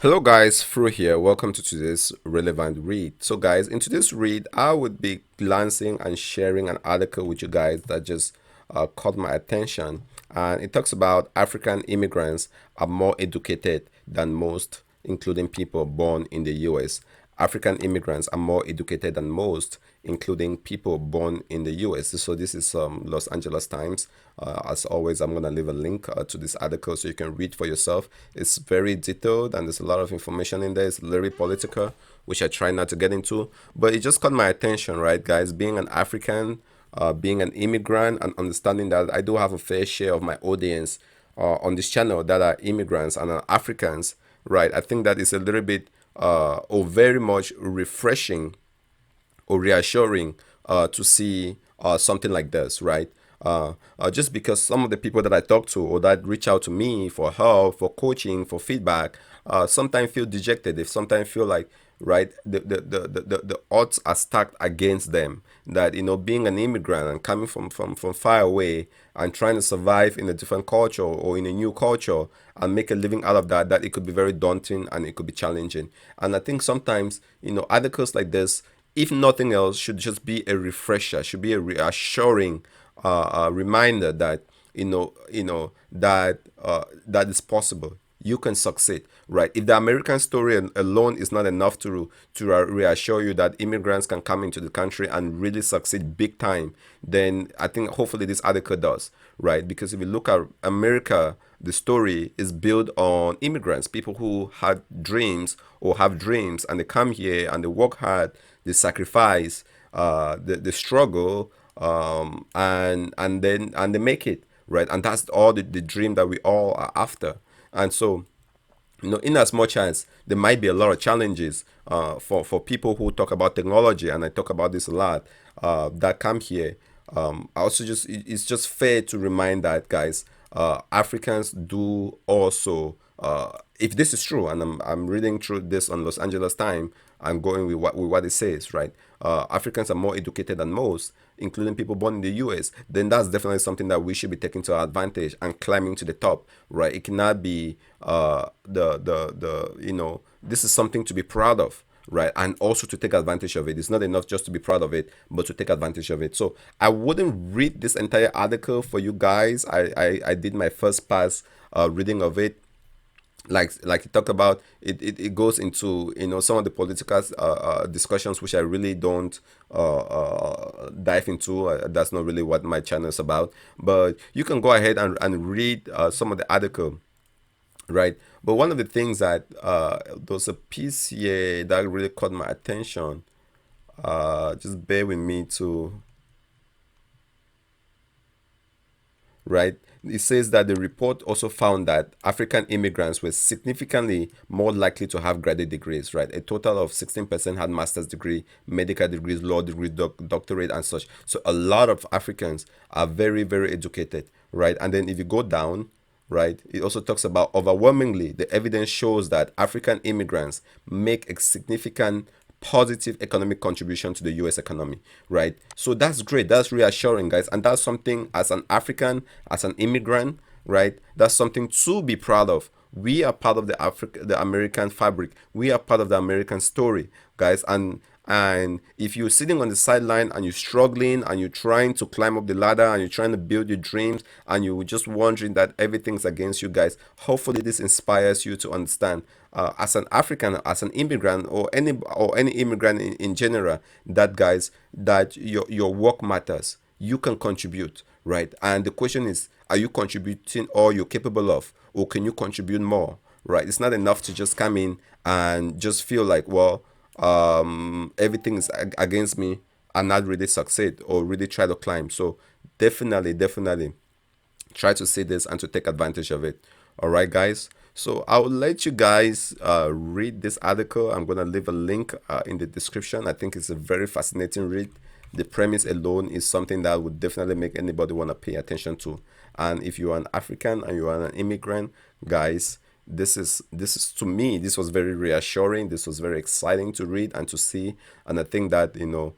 Hello guys, Fru here. Welcome to today's relevant read. So guys, in today's read, I would be glancing and sharing an article with you guys that just caught my attention. And it talks about African immigrants are more educated than most, including people born in the US. African immigrants are more educated than most, including people born in the US. So this is Los Angeles Times. As always, I'm going to leave a link to this article so you can read for yourself. It's very detailed and there's a lot of information in there. It's very political, which I try not to get into. But it just caught my attention, right, guys? Being an African, being an immigrant, and understanding that I do have a fair share of my audience on this channel that are immigrants and are Africans, right? I think that is a little bit or very much refreshing or reassuring to see something like this, right? Just because some of the people that I talk to or that reach out to me for help, for coaching, for feedback, sometimes feel dejected. They sometimes feel like, right, the odds are stacked against them. That, being an immigrant and coming from far away and trying to survive in a different culture or in a new culture and make a living out of that, that it could be very daunting and it could be challenging. And I think sometimes, articles like this, if nothing else, should just be a refresher, should be a reassuring reminder that that is possible. You can succeed, right? If the American story alone is not enough to reassure you that immigrants can come into the country and really succeed big time, then I think hopefully this article does, right? Because if you look at America, the story is built on immigrants, people who had dreams or have dreams, and they come here and they work hard, they sacrifice, the struggle, and they make it, right? And that's all the dream that we all are after. And so, in as much as there might be a lot of challenges for people who talk about technology, and I talk about this a lot, that come here, I also it's just fair to remind that, guys, Africans do also, if this is true, and I'm reading through this on Los Angeles Times, I'm going with what it says, right? Africans are more educated than most, including people born in the US. Then that's definitely something that we should be taking to our advantage and climbing to the top, right? It cannot be the this is something to be proud of, right? And also to take advantage of it. It's not enough just to be proud of it, but to take advantage of it. So I wouldn't read this entire article for you guys. I did my first pass reading of it. Like you talk about it, it goes into some of the political discussions, which I really don't dive into. That's not really what my channel is about, but you can go ahead and read some of the article, right? But one of the things that there was a piece here that really caught my attention. Just bear with me to, right? It says that the report also found that African immigrants were significantly more likely to have graduate degrees, right? A total of 16% had master's degree, medical degrees, law degrees, doctorate, and such. So a lot of Africans are very, very educated, right? And then if you go down, right, it also talks about overwhelmingly, the evidence shows that African immigrants make a significant positive economic contribution to the US economy, right? So that's great. That's reassuring, guys. And that's something as an African, as an immigrant, right? That's something to be proud of. We are part of the American fabric. We are part of the American story, guys. And if you're sitting on the sideline and you're struggling and you're trying to climb up the ladder and you're trying to build your dreams and you're just wondering that everything's against you, guys, hopefully this inspires you to understand, as an African, as an immigrant, or any immigrant in general, that, guys, that your work matters. You can contribute, right? And the question is, are you contributing all you're capable of, or can you contribute more, right? It's not enough to just come in and just feel like, well, everything is against me and not really succeed or really try to climb. So definitely try to see this and to take advantage of it. All right, guys. So I will let you guys read this article. I'm gonna leave a link in the description. I think it's a very fascinating read. The premise alone is something that would definitely make anybody want to pay attention to. And if you are an African and you are an immigrant, guys, this is to me, this was very reassuring. This was very exciting to read and to see. And I think that the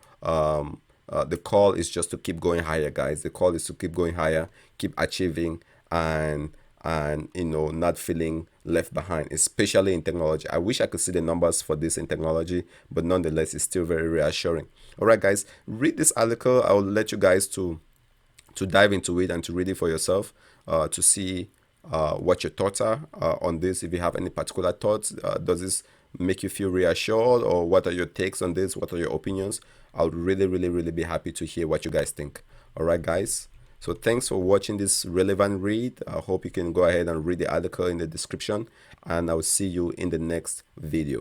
call is just to keep going higher, guys. The call is to keep going higher, keep achieving, and and not feeling left behind, especially in technology. I wish I could see the numbers for this in technology, but nonetheless it's still very reassuring. All right, guys, read this article. I'll let you guys to dive into it and to read it for yourself, to see what your thoughts are on this. If you have any particular thoughts, does this make you feel reassured, or what are your takes on this? What are your opinions? I'll really, really, really be happy to hear what you guys think. All right, guys. So thanks for watching this relevant read. I hope you can go ahead and read the article in the description, and I'll see you in the next video.